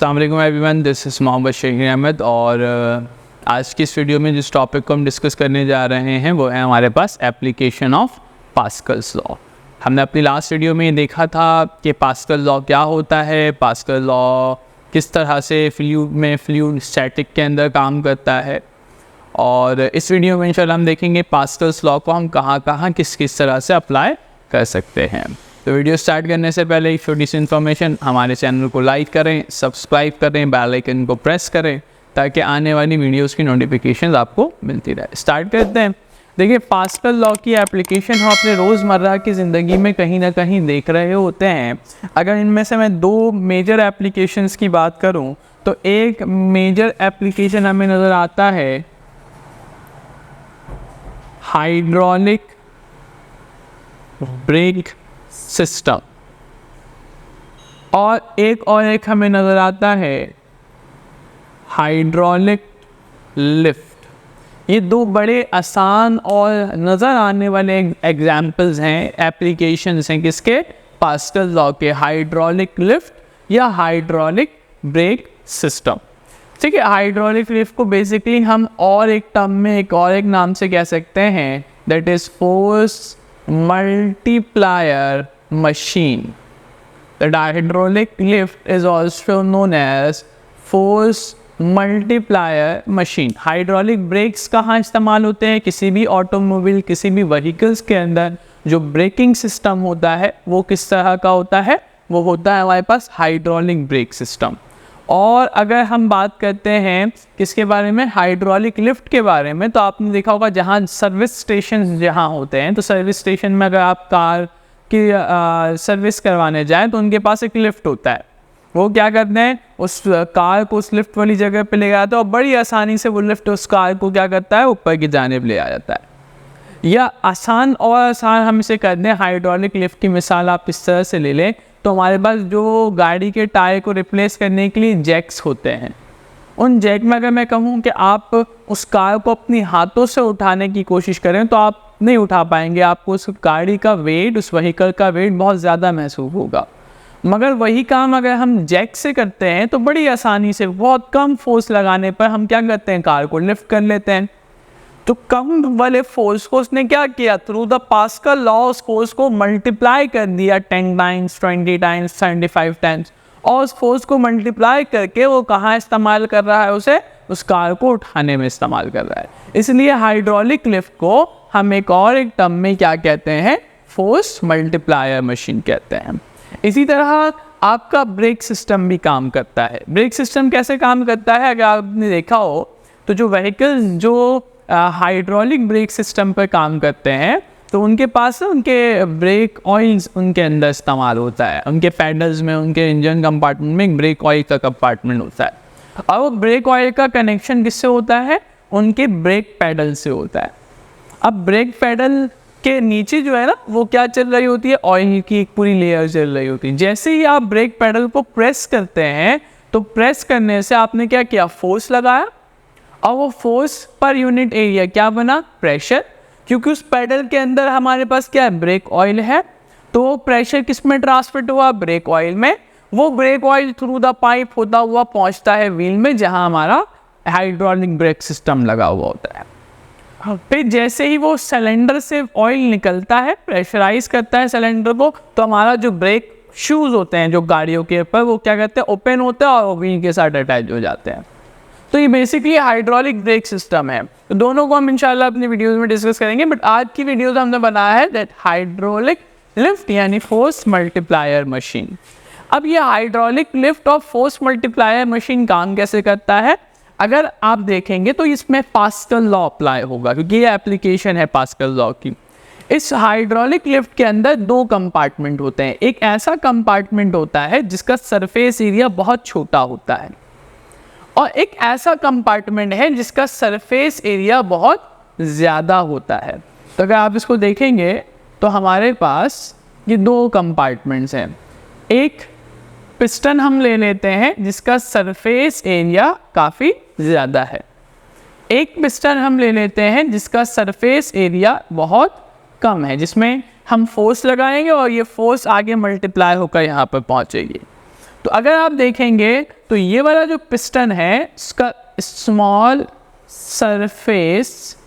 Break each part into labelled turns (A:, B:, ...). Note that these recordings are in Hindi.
A: अस्सलाम वालेकुम everyone, this is Mohammad Shaheen Ahmed. और आज की इस वीडियो में जिस टॉपिक को हम डिस्कस करने जा रहे हैं वो है हमारे पास एप्लीकेशन ऑफ पास्कल्स लॉ। हमने अपनी लास्ट वीडियो में देखा था कि पास्कल लॉ क्या होता है, पास्कल लॉ किस तरह से फ्लूइड स्टैटिक के अंदर काम करता है, और इस वीडियो में इंशाल्लाह हम देखेंगे पास्कल्स लॉ को हम कहाँ किस तरह से अप्लाई कर सकते हैं। तो वीडियो स्टार्ट करने से पहले एक छोटी सी इन्फॉर्मेशन, हमारे चैनल को लाइक करें, सब्सक्राइब करें, बेल आइकन को प्रेस करें ताकि आने वाली वीडियोस की नोटिफिकेशन आपको मिलती रहे। स्टार्ट करते हैं। देखिए, पास्कल लॉ की एप्लीकेशन हम अपने रोज़मर्रा की ज़िंदगी में कहीं ना कहीं देख रहे होते हैं। अगर इनमें से मैं दो मेजर एप्लीकेशंस की बात करूं तो एक मेजर एप्लीकेशन हमें नज़र आता है हाइड्रोलिक ब्रेक सिस्टम, और एक हमें नज़र आता है हाइड्रोलिक लिफ्ट। ये दो बड़े आसान और नज़र आने वाले एग्जाम्पल्स हैं, एप्लीकेशंस हैं किसके, पास्कल लॉ के, हाइड्रोलिक लिफ्ट या हाइड्रोलिक ब्रेक सिस्टम। ठीक है, हाइड्रोलिक लिफ्ट को बेसिकली हम और एक टर्म में एक नाम से कह सकते हैं, that is force multiplier machine. The hydraulic lift is also known as force multiplier machine. Hydraulic breaks कहाँ इस्तेमाल होते हैं? किसी भी ऑटोमोबाइल, किसी भी व्हीकल्स के अंदर जो ब्रेकिंग सिस्टम होता है वो किस तरह का होता है? वो होता है हमारे पास हाइड्रोलिक ब्रेक सिस्टम। और अगर हम बात करते हैं किसके बारे में, हाइड्रोलिक लिफ्ट के बारे में, तो आपने देखा होगा जहाँ सर्विस स्टेशन जहाँ होते हैं, तो सर्विस स्टेशन में अगर आप कार की सर्विस करवाने जाएं तो उनके पास एक लिफ्ट होता है। वो क्या करते हैं, उस कार को उस लिफ्ट वाली जगह पे ले जाते हैं और बड़ी आसानी से वो लिफ्ट उस कार को क्या करता है, ऊपर की जानिब ले आ जाता है। या आसान हम इसे करते हैं, हाइड्रोलिक लिफ्ट की मिसाल आप इस तरह से ले लें तो हमारे पास जो गाड़ी के टायर को रिप्लेस करने के लिए जैक्स होते हैं, उन जैक में अगर मैं कहूँ कि आप उस कार को अपनी हाथों से उठाने की कोशिश करें तो आप नहीं उठा पाएंगे, आपको उस गाड़ी का वेट, उस व्हीकल का वेट बहुत ज़्यादा महसूस होगा। मगर वही काम अगर हम जैक से करते हैं तो बड़ी आसानी से, बहुत कम फोर्स लगाने पर हम क्या करते हैं, कार को लिफ्ट कर लेते हैं। तो कम वाले फोर्स को उसने क्या किया, थ्रू द पास्कल लॉ उस फोर्स को मल्टीप्लाई कर दिया 10 टाइम्स, 20 टाइम्स, 75 टाइम्स, और उस फोर्स को मल्टीप्लाई करके वो कहाँ इस्तेमाल कर रहा है, उसे उस कार को उठाने में इस्तेमाल कर रहा है। इसलिए हाइड्रोलिक लिफ्ट को हम एक टर्म में क्या कहते हैं, फोर्स मल्टीप्लायर मशीन कहते हैं। इसी तरह आपका ब्रेक सिस्टम भी काम करता है। ब्रेक सिस्टम कैसे काम करता है, अगर आपने देखा हो तो जो व्हीकल्स जो हाइड्रोलिक ब्रेक सिस्टम पर काम करते हैं तो उनके पास उनके ब्रेक ऑयल्स उनके अंदर इस्तेमाल होता है, उनके पैडल्स में, उनके इंजन कंपार्टमेंट में एक ब्रेक ऑयल का कंपार्टमेंट होता है, और वो ब्रेक ऑयल का कनेक्शन किससे होता है, उनके ब्रेक पैडल से होता है। अब ब्रेक पैडल के नीचे जो है ना, वो क्या चल रही होती है, ऑयल की एक पूरी लेयर चल रही होती है। जैसे ही आप ब्रेक पैडल को प्रेस करते हैं तो प्रेस करने से आपने क्या किया, फोर्स लगाया, और वो फोर्स पर यूनिट एरिया क्या बना, प्रेशर। क्योंकि उस पैडल के अंदर हमारे पास क्या है, ब्रेक ऑयल है, तो वो प्रेशर किस में ट्रांसफर हुआ, ब्रेक ऑयल में। वो brake oil through the pipe होता हुआ पहुंचता है व्हील में, जहां हमारा हाइड्रोलिक ब्रेक सिस्टम लगा हुआ होता है। फिर जैसे ही वो सिलेंडर से ऑयल निकलता है, प्रेशराइज करता है सिलेंडर को, तो हमारा जो ब्रेक शूज़ होते हैं जो गाड़ियों के ऊपर, वो क्या करते हैं, ओपन होते हैं और व्हील के साथ अटैच हो जाते हैं। तो ये बेसिकली हाइड्रोलिक ब्रेक सिस्टम है। तो दोनों को हम इंशाल्लाह अपनी वीडियोस में डिस्कस करेंगे, बट आज की वीडियोस हमने बनाया है दैट हाइड्रोलिक लिफ्ट यानी फोर्स मल्टीप्लायर मशीन। अब ये हाइड्रोलिक लिफ्ट और फोर्स मल्टीप्लायर मशीन काम कैसे करता है, अगर आप देखेंगे तो इसमें पास्कल लॉ अप्लाई होगा, क्योंकि ये एप्लीकेशन है पास्कल लॉ की। इस हाइड्रोलिक लिफ्ट के अंदर दो कंपार्टमेंट होते हैं। एक ऐसा कंपार्टमेंट होता है जिसका सरफेस एरिया बहुत छोटा होता है, और एक ऐसा कंपार्टमेंट है जिसका सरफेस एरिया बहुत ज़्यादा होता है। तो अगर आप इसको देखेंगे तो हमारे पास ये दो कंपार्टमेंट्स हैं। एक पिस्टन हम ले लेते हैं जिसका सरफेस एरिया काफ़ी ज़्यादा है, एक पिस्टन हम ले लेते हैं जिसका सरफेस एरिया बहुत कम है, जिसमें हम फोर्स लगाएंगे और ये फोर्स आगे मल्टीप्लाई होकर यहाँ पर पहुँचेगी। तो अगर आप देखेंगे तो ये वाला जो पिस्टन है इसका स्मॉल सरफेस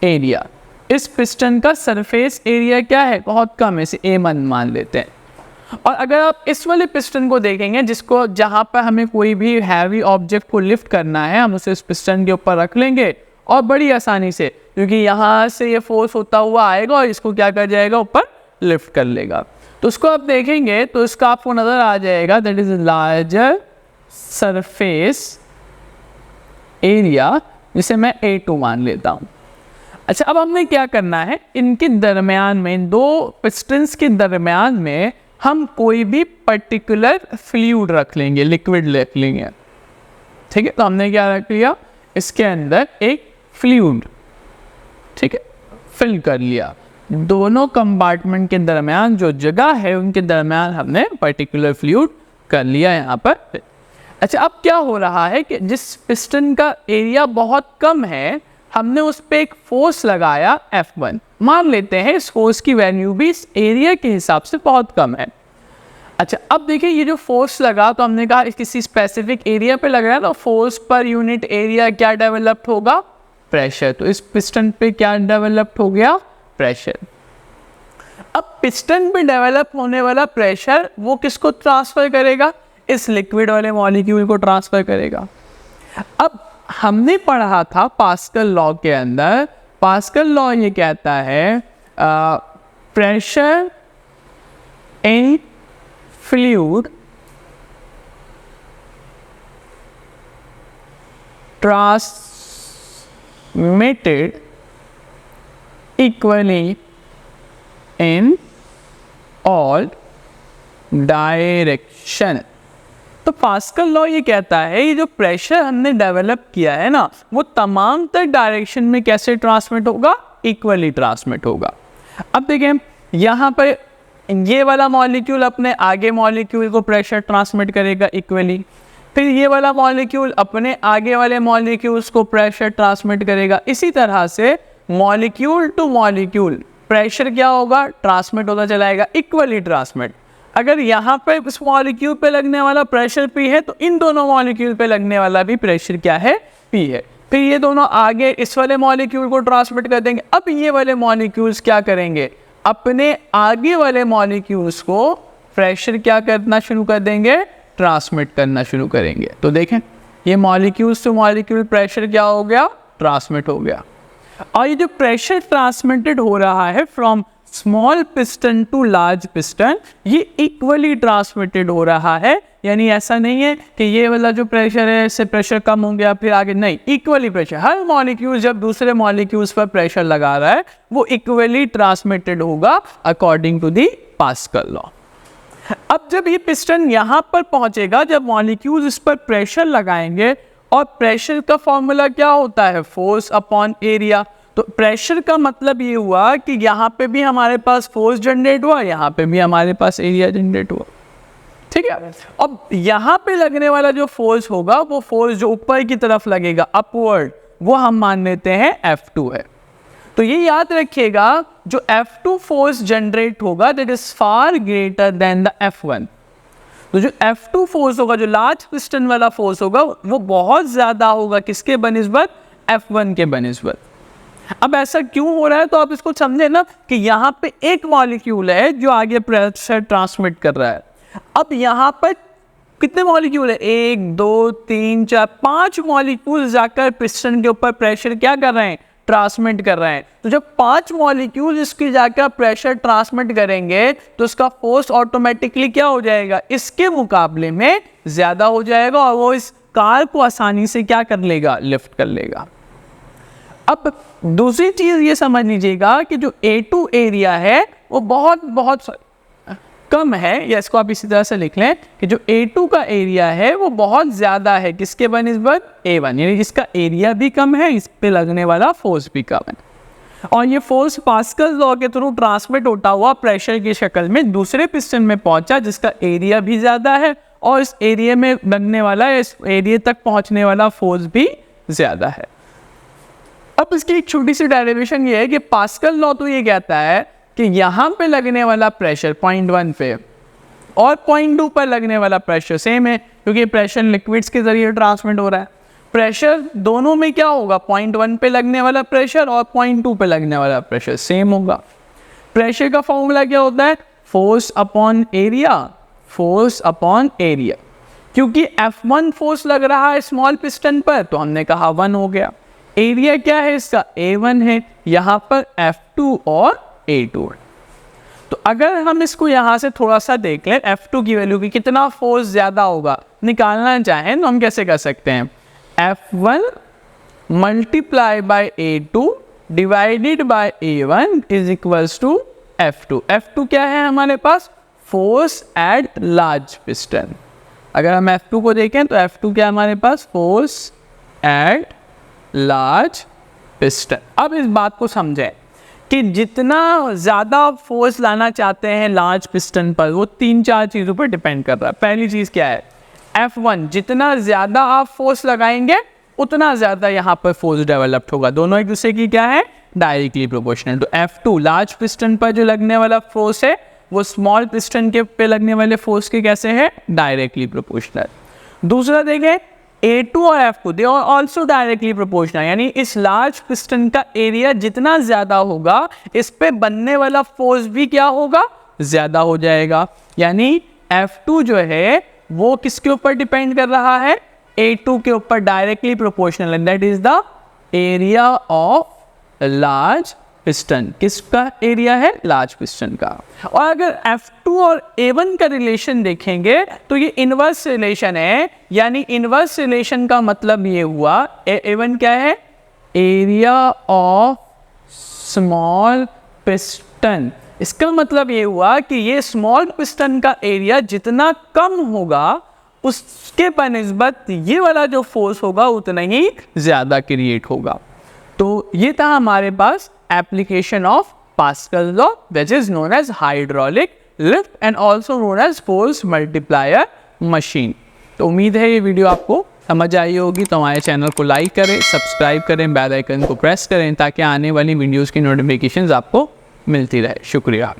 A: एरिया, इस पिस्टन का सरफेस एरिया क्या है, बहुत कम है, इसे A1 मान लेते हैं। और अगर आप इस वाले पिस्टन को देखेंगे जिसको जहाँ पर हमें कोई भी हैवी ऑब्जेक्ट को लिफ्ट करना है, हम उसे इस पिस्टन के ऊपर रख लेंगे और बड़ी आसानी से, क्योंकि यहाँ से ये फोर्स होता हुआ आएगा और इसको क्या कर जाएगा, ऊपर लिफ्ट कर लेगा। तो उसको आप देखेंगे तो इसका आपको नज़र आ जाएगा that is larger surface area, जिसे मैं A2 मान लेता हूँ। अच्छा, अब हमने क्या करना है, इनके दरमियान में, इन दो पिस्टन्स के दरमियान में हम कोई भी पर्टिकुलर फ्लूइड रख लेंगे, लिक्विड रख लेंगे। ठीक है, तो हमने क्या रख लिया, इसके अंदर एक फ्लूइड, ठीक है, फिल कर लिया। दोनों कंपार्टमेंट के दरमियान जो जगह है उनके दरमियान हमने पर्टिकुलर फ्लूइड कर लिया यहाँ पर। अच्छा, अब क्या हो रहा है कि जिस पिस्टन का एरिया बहुत कम है, हमने उस पर एक फोर्स लगाया F1, मान लेते हैं इस फोर्स की वैल्यू भी इस एरिया के हिसाब से बहुत कम है। अच्छा, अब देखिए ये जो फोर्स लगा, तो हमने कहा किसी स्पेसिफिक एरिया पे लग रहा है, तो फोर्स पर यूनिट एरिया क्या डेवलप्ड होगा, प्रेशर। तो इस पिस्टन पे क्या डेवलप्ड हो गया, प्रेशर। अब पिस्टन पे डेवलप होने वाला प्रेशर वो किसको ट्रांसफर करेगा, इस लिक्विड वाले मॉलिक्यूल को ट्रांसफर करेगा। अब हमने पढ़ा था पास्कल लॉ के अंदर, पास्कल लॉ ये कहता है pressure in fluid transmitted equally in all direction. तो पास्कल लॉ ये कहता है ये जो प्रेशर हमने डेवलप किया है ना, वो तमाम तर डायरेक्शन में कैसे ट्रांसमिट होगा, इक्वली ट्रांसमिट होगा। अब देखें यहाँ पर ये वाला मॉलिक्यूल अपने आगे मॉलिक्यूल को प्रेशर ट्रांसमिट करेगा इक्वली, फिर ये वाला मॉलिक्यूल अपने आगे वाले मॉलिक्यूल्स को प्रेशर ट्रांसमिट करेगा। इसी तरह से मॉलिक्यूल टू मॉलिक्यूल प्रेशर क्या होगा, ट्रांसमिट होता चलाएगा, इक्वली ट्रांसमिट। अगर यहाँ पे इस मॉलिक्यूल पे लगने वाला प्रेशर P है, तो इन दोनों मॉलिक्यूल पे लगने वाला भी प्रेशर क्या है, P है। फिर ये दोनों आगे इस वाले मॉलिक्यूल को ट्रांसमिट कर देंगे। अब ये वाले मॉलिक्यूल्स क्या करेंगे, अपने आगे वाले मॉलिक्यूल्स को प्रेशर क्या करना शुरू कर देंगे, ट्रांसमिट करना शुरू करेंगे। तो देखें ये मॉलिक्यूल्स टू मॉलिक्यूल प्रेशर क्या हो गया, ट्रांसमिट हो गया। और ये जो प्रेशर ट्रांसमिटेड हो रहा है from small piston to large piston, ये इक्वली ट्रांसमिटेड हो रहा है। यानी ऐसा नहीं है कि ये वाला जो प्रेशर है इससे प्रेशर कम हो गया फिर आगे, नहीं, इक्वली प्रेशर। हर मॉलिक्यूल जब दूसरे मॉलिक्यूल्स पर प्रेशर लगा रहा है वो इक्वली ट्रांसमिटेड होगा according to the Pascal law. अब जब ये पिस्टन यहाँ पर पहुंचेगा, जब मॉलिक्यूल्स इस पर प्रेशर लगाएंगे, और प्रेशर का फॉर्मूला क्या होता है, फोर्स अपॉन एरिया। तो प्रेशर का मतलब ये हुआ कि यहाँ पे भी हमारे पास फोर्स जनरेट हुआ, यहाँ पे भी हमारे पास एरिया जनरेट हुआ। ठीक है, अब यहाँ पे लगने वाला जो फोर्स होगा, वो फोर्स जो ऊपर की तरफ लगेगा अपवर्ड, वो हम मान लेते हैं F2 है। तो ये याद रखिएगा, जो F2 फोर्स जनरेट होगा that is far greater than the F1। तो जो F2 फोर्स होगा, जो लार्ज पिस्टन वाला फोर्स होगा, वो बहुत ज्यादा होगा किसके बनिस्बत, F1 के बनिस्बत। अब ऐसा क्यों हो रहा है, तो आप इसको समझे ना कि यहाँ पे एक मॉलिक्यूल है जो आगे प्रेशर ट्रांसमिट कर रहा है। अब यहाँ पर कितने मॉलिक्यूल है, 1 2 3 4 5 मॉलिक्यूल जाकर पिस्टन के ऊपर प्रेशर क्या कर रहे हैं, ट्रांसमिट कर रहे हैं। तो जब 5 मॉलिक्यूल इसकी जाकर प्रेशर ट्रांसमिट करेंगे तो उसका फोर्स ऑटोमेटिकली क्या हो जाएगा, इसके मुकाबले में ज्यादा हो जाएगा, और वो इस कार को आसानी से क्या कर लेगा, लिफ्ट कर लेगा। अब दूसरी चीज ये समझ लीजिएगा कि जो A2 एरिया है वो बहुत कम है, या इसको आप इसी तरह से लिख लें कि जो A2 का एरिया है वो बहुत ज्यादा है किसके बनिस्बत, A1, यानी जिसका एरिया भी कम है, इस पे लगने वाला फोर्स भी कम है। और ये फोर्स पास्कल लॉ के थ्रू ट्रांसमिट होता हुआ प्रेशर की शक्ल में दूसरे पिस्टन में पहुंचा जिसका एरिया भी ज्यादा है, और इस एरिया में लगने वाला, इस एरिया तक पहुंचने वाला फोर्स भी ज्यादा है। अब इसकी एक छोटी सी डेरिवेशन ये है कि पास्कल लॉ तो ये कहता है कि यहाँ पे लगने वाला प्रेशर पॉइंट 1 पे और 0.2 पर लगने वाला प्रेशर सेम है, क्योंकि प्रेशर लिक्विड्स के जरिए ट्रांसमिट हो रहा है। प्रेशर दोनों में क्या होगा, 0.1 पे लगने वाला प्रेशर और 0.2 पे लगने वाला प्रेशर सेम होगा। प्रेशर का फॉर्मूला क्या होता है, force upon area, force upon area. क्योंकि F1 फोर्स लग रहा है स्मॉल पिस्टन पर, तो हमने कहा 1 हो गया। एरिया क्या है इसका, A1 है, यहाँ पर F2 और A2 है। तो अगर हम इसको यहाँ से थोड़ा सा देख लें, F2 की वैल्यू की कितना फोर्स ज़्यादा होगा निकालना चाहें तो हम कैसे कर सकते हैं, F1 multiply by A2 divided by A1 is equals to F2। F2 क्या है हमारे पास, फोर्स एट लार्ज पिस्टन। अगर हम F2 को देखें तो F2 क्या है हमारे पास, फोर्स एट लार्ज पिस्टन। अब इस बात को समझें कि जितना ज़्यादा फोर्स लाना चाहते हैं लार्ज पिस्टन पर, वो 3-4 चीज़ों पर डिपेंड कर रहा है। पहली चीज़ क्या है, F1 जितना ज़्यादा आप फोर्स लगाएंगे उतना ज़्यादा यहाँ पर फोर्स डेवलप्ड होगा। दोनों एक दूसरे की क्या है, डायरेक्टली प्रोपोर्शनल। तो F2 लार्ज पिस्टन पर जो लगने वाला फोर्स है वो स्मॉल पिस्टन के पे लगने वाले फोर्स के कैसे है, डायरेक्टली प्रोपोर्शनल। दूसरा देखें, A2 और F2 they are also directly proportional, यानी इस लार्ज पिस्टन का एरिया जितना ज़्यादा होगा इस पे बनने वाला फोर्स भी क्या होगा, ज़्यादा हो जाएगा। यानी F2 जो है वो किसके ऊपर डिपेंड कर रहा है, A2 के ऊपर directly proportional, and that is the area of large piston. किसका एरिया है, लार्ज पिस्टन का। और अगर F2 और A1 का रिलेशन देखेंगे तो ये इनवर्स रिलेशन है, यानी इनवर्स रिलेशन का मतलब ये हुआ, A1 क्या है, एरिया ऑफ स्मॉल पिस्टन। इसका मतलब ये हुआ कि ये स्मॉल पिस्टन का एरिया जितना कम होगा उसके बनिस्बत ये वाला जो फोर्स होगा उतना ही ज़्यादा क्रिएट होगा। तो ये था हमारे पास application of Pascal's law, which is known as hydraulic lift and also known as force multiplier machine। तो उम्मीद है ये वीडियो आपको समझ आई होगी। तो हमारे चैनल को लाइक करें, सब्सक्राइब करें, बेल आइकन को प्रेस करें ताकि आने वाली वीडियोस की नोटिफिकेशंस आपको मिलती रहे। शुक्रिया।